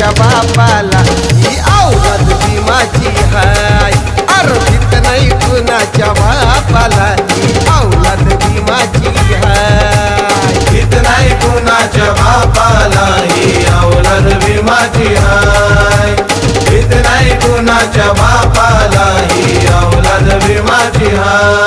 कुणाच्या बापाला ही औलाद भीमाची हाय अर्पित नाही कुणाच्या बापाला ही औलाद भीमाची हाय हित नाही कुणाच्या बापाला ही औलाद भीमाची हाय हित नाही कुणाच्या बापाला ही औलाद भीमाची हाय